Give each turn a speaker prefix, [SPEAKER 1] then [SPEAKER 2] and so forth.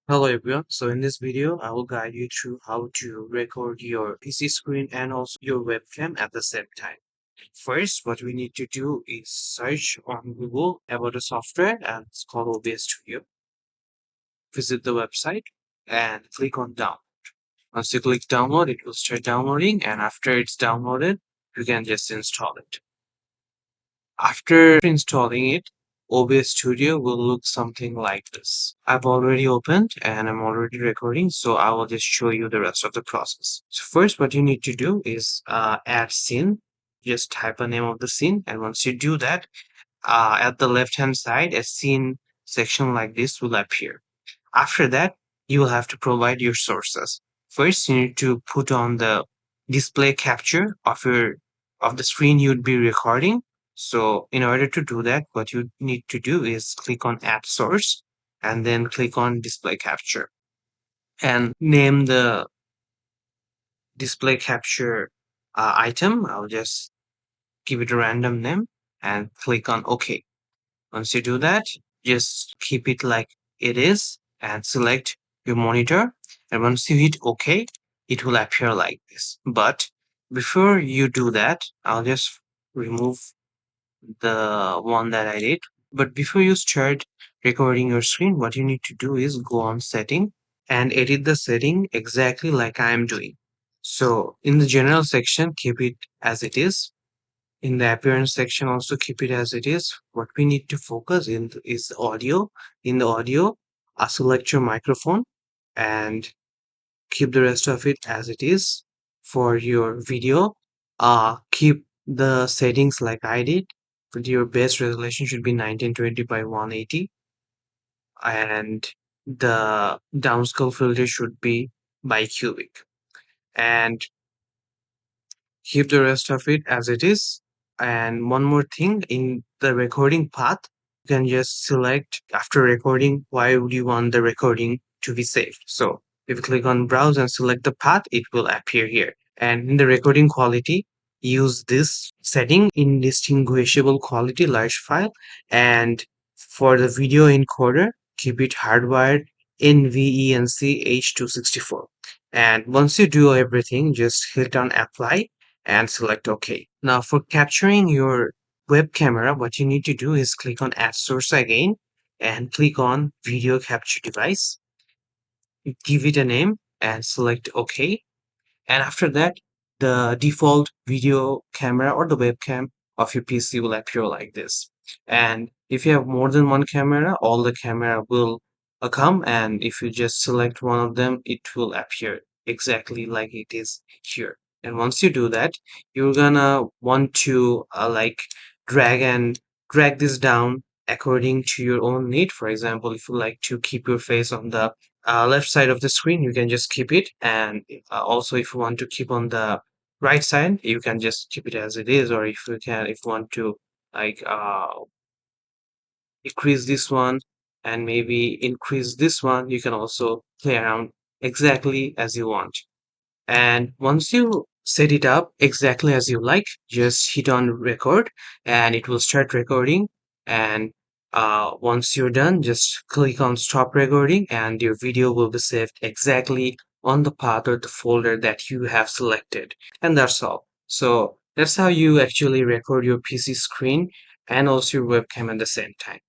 [SPEAKER 1] Hello everyone. So in this video, I will guide you through how to record your PC screen and also your webcam at the same time. First, what we need to do is search on Google about a software and it's called OBS Studio. Visit the website and click on download. Once you click download, it will start downloading, and after it's downloaded, you can just install it. After installing it, OBS Studio will look something like this. I've already opened and I'm already recording, so I will just show you the rest of the process. So first, what you need to do is add scene. Just type a name of the scene, and once you do that, at the left-hand side, a scene section like this will appear. After that, you will have to provide your sources. First, you need to put on the display capture of the screen you'd be recording. So in order to do that, what you need to do is click on add source and then click on display capture and name the display capture item. I'll just give it a random name and click on OK. Once you do that, just keep it like it is and select your monitor. And once you hit OK, it will appear like this. But before you do that, I'll just remove the one that I did. But before you start recording your screen, what you need to do is go on setting and edit the setting exactly like I am doing. So in the general section, keep it as it is. In the appearance section, also keep it as it is. What we need to focus in is the audio. In the audio, select your microphone and keep the rest of it as it is. For your video, keep the settings like I did. But your base resolution should be 1920 by 180, and the downscale filter should be bicubic. And keep the rest of it as it is. And one more thing, in the recording path, you can just select after recording, why would you want the recording to be saved. So if you click on browse and select the path, it will appear here. And in the recording quality, use this setting, indistinguishable quality large file. And for the video encoder, keep it hardwired NVENC H264. And once you do everything, just hit on apply and select OK. Now for capturing your web camera, what you need to do is click on Add Source again and click on Video Capture Device. Give it a name and select OK. And after that, the default video camera or the webcam of your PC will appear like this. And if you have more than one camera, all the camera will come. And if you just select one of them, it will appear exactly like it is here. And once you do that, you're gonna want to drag this down according to your own need. For example, if you like to keep your face on the left side of the screen, you can just keep it. And also, if you want to keep on the right side, you can just keep it as it is. Or if you want to like decrease this one and maybe increase this one, you can also play around exactly as you want. And once you set it up exactly as you like, just hit on record and it will start recording. And once you're done, just click on stop recording and your video will be saved exactly on the path or the folder that you have selected. And that's all. So that's how you actually record your PC screen and also your webcam at the same time.